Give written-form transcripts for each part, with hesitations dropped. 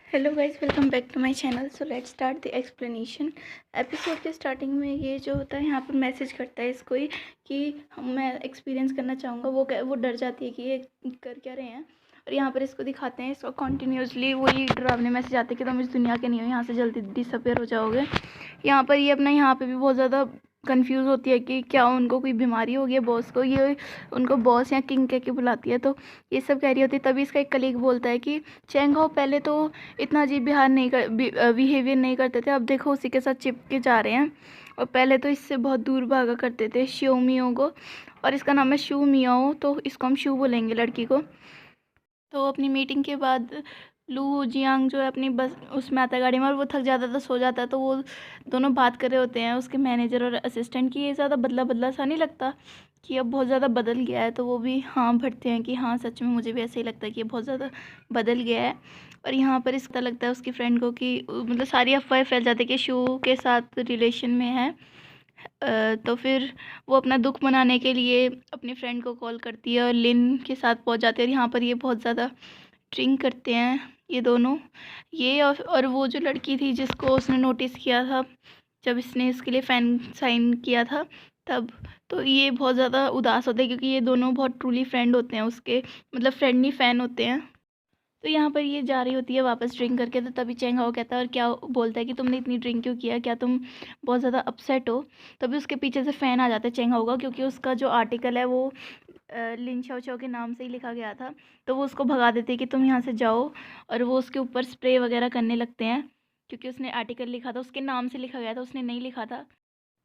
Hello guys, welcome back to my channel. So let's start the explanation. Episode के starting में ये जो होता है यहाँ पर मैसेज करता है इसको ही कि मैं एक्सपीरियंस करना चाहूँगा। वो डर जाती है कि ये कर क्या रहे हैं। और यहाँ पर इसको दिखाते हैं, इसको कॉन्टीन्यूसली वही डरावने मैसेज आते हैं कि तुम इस दुनिया के नहीं हो, यहाँ से जल्दी डिसअपेयर हो जाओगे। यहाँ पर ये अपना यहाँ पर भी बहुत ज़्यादा कंफ्यूज होती है कि क्या उनको कोई बीमारी हो गई है बॉस को। ये उनको बॉस या किंग कह के बुलाती है, तो ये सब कह रही होती है। तभी इसका एक कलीग बोलता है कि चैंग हो पहले तो इतना अजीब बिहेवियर नहीं करते थे, अब देखो उसी के साथ चिपके जा रहे हैं। और पहले तो इससे बहुत दूर भागा करते थे शियो मियो को, और इसका नाम है शू मियाओ, तो इसको हम शू बोलेंगे लड़की को। तो अपनी मीटिंग के बाद लू जियांग जो है अपनी बस उसमें आता है गाड़ी में, और वो थक जाता है तो सो जाता है। तो वो दोनों बात कर रहे होते हैं उसके मैनेजर और असिस्टेंट की। ये ज़्यादा बदला बदला सा नहीं लगता कि अब बहुत ज़्यादा बदल गया है। तो वो भी हाँ भरते हैं कि हाँ सच में मुझे भी ऐसे ही लगता है कि ये बहुत ज़्यादा बदल गया है। और यहाँ पर इसका लगता है उसकी फ्रेंड को कि मतलब सारी अफवाहें फैल जाती है कि शू के साथ रिलेशन में है। तो फिर वो अपना दुख मनाने के लिए अपनी फ्रेंड को कॉल करती है और लिन के साथ पहुँच जाती है। और यहाँ पर ये बहुत ज़्यादा ड्रिंक करते हैं ये दोनों, ये और वो जो लड़की थी जिसको उसने नोटिस किया था जब इसने इसके लिए फ़ैन साइन किया था तब। तो ये बहुत ज़्यादा उदास होते हैं क्योंकि ये दोनों बहुत ट्रूली फ्रेंड होते हैं उसके, मतलब फ्रेंडली फ़ैन होते हैं। तो यहाँ पर ये जा रही होती है वापस ड्रिंक करके, तो तभी चेंग हाओ कहता है और क्या बोलता है कि तुमने इतनी ड्रिंक क्यों किया, क्या तुम बहुत ज़्यादा अपसेट हो। तभी उसके पीछे से फ़ैन आ जाता है चेंग हाओ का, क्योंकि उसका जो आर्टिकल है वो लिन शाओ चाओ के नाम से ही लिखा गया था। तो वो उसको भगा देते हैं कि तुम यहाँ से जाओ, और वो उसके ऊपर स्प्रे वगैरह करने लगते हैं क्योंकि उसने आर्टिकल लिखा था, उसके नाम से लिखा गया था, उसने नहीं लिखा था।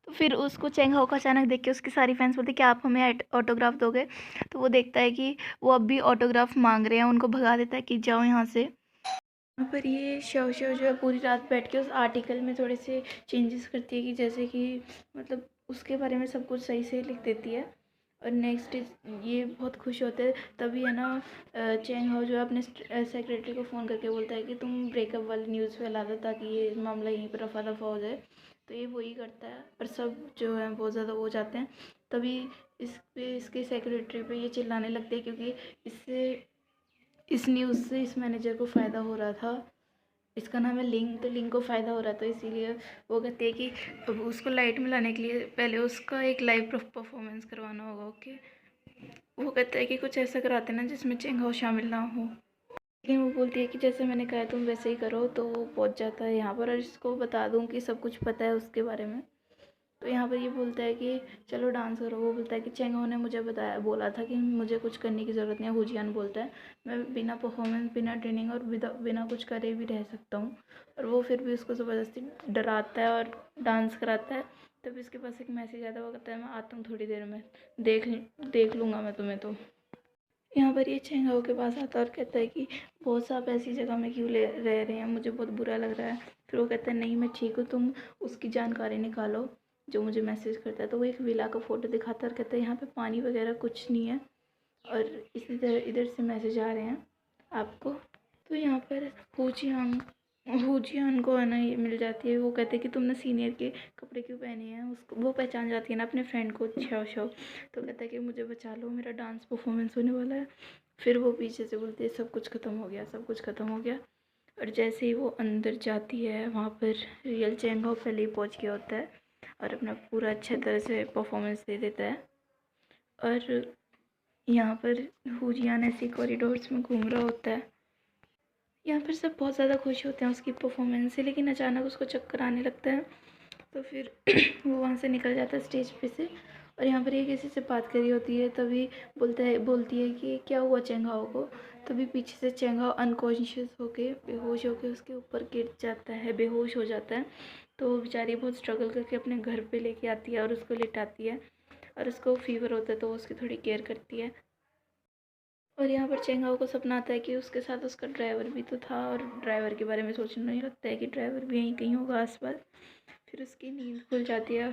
तो फिर उसको चेंग हाओ को अचानक देख के उसकी सारी फैंस बोलते क्या आप हमें ऑटोग्राफ दोगे। तो वो देखता है कि वो अब भी ऑटोग्राफ मांग रहे हैं, उनको भगा देता है कि जाओ यहाँ से। यहाँ पर ये शव शव जो है पूरी रात बैठ के उस आर्टिकल में थोड़े से चेंजेस करती है कि जैसे कि मतलब उसके बारे में सब कुछ सही से लिख देती है। और नेक्स्ट ये बहुत खुश होते हैं। तभी है ना चेंग हाओ जो है अपने सेक्रेटरी को फ़ोन करके बोलता है कि तुम ब्रेकअप वाली न्यूज़ फैला दो ताकि ये मामला यहीं पर रफा दफा हो जाए। तो ये वही करता है और सब जो है बहुत ज़्यादा हो जाते हैं। तभी इस पे इसके सेक्रेटरी पे ये चिल्लाने लगते हैं क्योंकि इससे इस न्यूज़ से इस मैनेजर को फ़ायदा हो रहा था। इसका नाम है लिंग, तो लिंग को फ़ायदा हो रहा था, इसीलिए वो कहते हैं कि अब उसको लाइट में लाने के लिए पहले उसका एक लाइव परफॉर्मेंस करवाना होगा। ओके, वो कहता है कि कुछ ऐसा कराते ना जिसमें चेंग हाओ शामिल ना हो। लेकिन वो बोलती है कि जैसे मैंने कहा तुम वैसे ही करो। तो वो पहुंच जाता है यहाँ पर और इसको बता दूँ कि सब कुछ पता है उसके बारे में। तो यहाँ पर ये बोलता है कि चलो डांस करो। वो बोलता है कि चेंग हाओ ने मुझे बोला था कि मुझे कुछ करने की ज़रूरत नहीं है। हुजियान बोलता है मैं बिना परफॉर्मेंस, बिना ट्रेनिंग और बिना कुछ करे भी रह सकता हूँ। और वो फिर भी उसको ज़बरदस्ती डराता है और डांस कराता है। तभी उसके पास एक मैसेज आता है, वो कहता है मैं आता हूँ थोड़ी देर में, देख देख लूँगा मैं तुम्हें। तो यहाँ पर ये चेंग हाओ के पास आता है और कहता है कि बहुत साहब ऐसी जगह में क्यों रह रहे हैं, मुझे बहुत बुरा लग रहा है। फिर वो कहता है नहीं मैं ठीक हूँ, तुम उसकी जानकारी निकालो जो मुझे मैसेज करता है। तो वो एक विला का फ़ोटो दिखाता है और कहता है यहाँ पे पानी वगैरह कुछ नहीं है और इसी तरह इधर से मैसेज आ रहे हैं आपको। तो यहाँ पर हुजियान को है ना ये मिल जाती है। वो कहते हैं कि तुमने सीनियर के कपड़े क्यों पहने हैं। उसको वो पहचान जाती है ना अपने फ्रेंड को, छव छव। तो कहता है कि मुझे बचा लो, मेरा डांस परफॉर्मेंस होने वाला है। फिर वो पीछे से बोलती है सब कुछ ख़त्म हो गया, सब कुछ ख़त्म हो गया। और जैसे ही वो अंदर जाती है वहाँ पर रियल चेंग हाओ पहले ही पहुँच गया होता है और अपना पूरा अच्छे तरह से परफॉर्मेंस दे देता है। और यहाँ पर हुजियान ऐसी कॉरिडोर्स में घूम रहा होता है। यहाँ पर सब बहुत ज़्यादा खुश होते हैं उसकी परफॉर्मेंस से, लेकिन अचानक उसको चक्कर आने लगता है। तो फिर वो वहाँ से निकल जाता है स्टेज पे से। और यहाँ पर ये किसी से बात करी होती है, तभी बोलती है कि क्या हुआ चेंग हाओ को। तभी पीछे से चेंग हाओ अनकॉन्शियस होके, बेहोश होके उसके ऊपर गिर जाता है, बेहोश हो जाता है। तो वो बेचारी बहुत स्ट्रगल करके अपने घर पे लेके आती है और उसको लिटाती है। और उसको फीवर होता है तो वो उसकी थोड़ी केयर करती है। और यहाँ पर चेंग हाओ को सपना आता है कि उसके साथ उसका ड्राइवर भी तो था, और ड्राइवर के बारे में सोचने नहीं लगता है कि ड्राइवर भी यहीं कहीं होगा आसपास। फिर उसकी नींद खुल जाती है।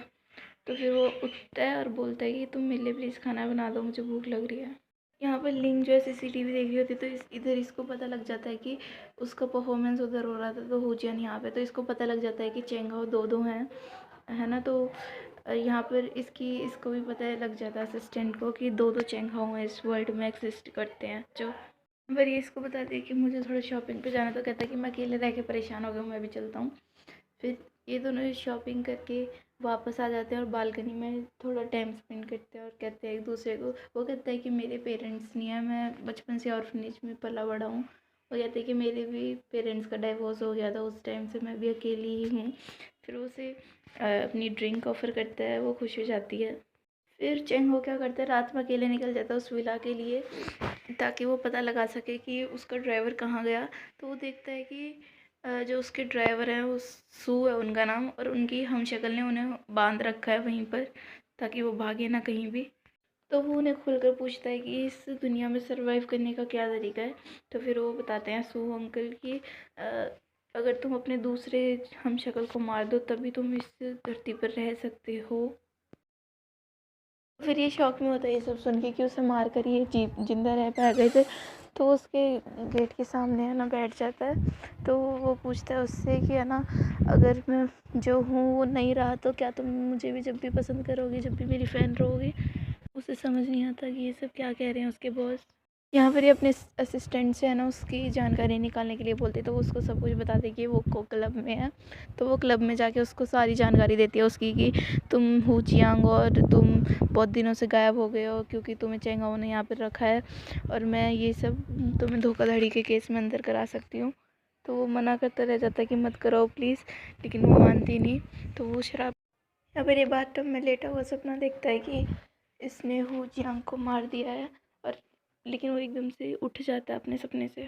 तो फिर वो उठता है और बोलता है कि तुम मेरे लिए प्लीज़ खाना बना दो, मुझे भूख लग रही है। यहाँ पर लिंग जो है सीसीटीवी देख रही होती है, तो इधर इसको पता लग जाता है कि उसका परफॉर्मेंस उधर हो रहा था तो हुजियन यहाँ पे। तो इसको पता लग जाता है कि चेंग हाओ दो दो हैं, है ना। तो यहाँ पर इसको भी पता लग जाता है असिस्टेंट को कि दो दो चेंग हाओ इस वर्ल्ड में एग्जिस्ट करते हैं। जो पर ये इसको बताती है कि मुझे थोड़ा शॉपिंग पे जाना, तो कहता है कि मैं अकेले रह के परेशान हो गया हूँ, मैं भी चलता हूँ। फिर ये दोनों शॉपिंग करके वापस आ जाते हैं और बालकनी में थोड़ा टाइम स्पेंड करते हैं और कहते हैं एक दूसरे को। वो कहता है कि मेरे पेरेंट्स नहीं है, मैं बचपन से ऑर्फनेज में पला बड़ा हूँ। वो कहते हैं कि मेरे भी पेरेंट्स का डाइवोर्स हो गया था, उस टाइम से मैं भी अकेली ही हूँ। फिर वो उसे अपनी ड्रिंक ऑफ़र करता है, वो खुश हो जाती है। फिर चेंग हो क्या करता है, रात में अकेले निकल जाता है उस विला के लिए, ताकि वो पता लगा सके कि उसका ड्राइवर कहाँ गया। तो वो देखता है कि जो उसके ड्राइवर हैं वो सू है उनका नाम, और उनकी हमशक्ल ने उन्हें बांध रखा है वहीं पर, ताकि वो भागे ना कहीं भी। तो वो उन्हें खुलकर पूछता है कि इस दुनिया में सरवाइव करने का क्या तरीका है। तो फिर वो बताते हैं सू अंकल कि अगर तुम अपने दूसरे हमशक्ल को मार दो तभी तुम इस धरती पर रह सकते हो। फिर ये शौक में होता है ये सब सुन के कि उसे मार कर ये जिंदा रह पाए गए थे। तो वो उसके गेट के सामने है ना बैठ जाता है। तो वो पूछता है उससे कि है ना, अगर मैं जो हूँ वो नहीं रहा तो क्या तुम मुझे भी जब भी पसंद करोगे, जब भी मेरी फ़ैन रहोगे। उसे समझ नहीं आता कि ये सब क्या कह रहे हैं उसके बॉस। यहाँ पर ये अपने असिस्टेंट से है ना उसकी जानकारी निकालने के लिए बोलती है, तो वो उसको सब कुछ बताती है कि वो को क्लब में है। तो वो क्लब में जाके उसको सारी जानकारी देती है उसकी कि तुम हू चियांग और तुम बहुत दिनों से गायब हो गए हो क्योंकि तुम्हें चेंगाओ ने यहाँ पर रखा है, और मैं ये सब तुम्हें धोखाधड़ी के केस में अंदर करा सकती हूँ। तो वो मना करता रह जाता है कि मत कराओ प्लीज़, लेकिन वो मानती नहीं। तो वो शराब या फिर ये बात तब में लेटा हुआ सपना देखता है कि इसने हू चियांग को मार दिया है, और लेकिन वो एकदम से उठ जाता है अपने सपने से।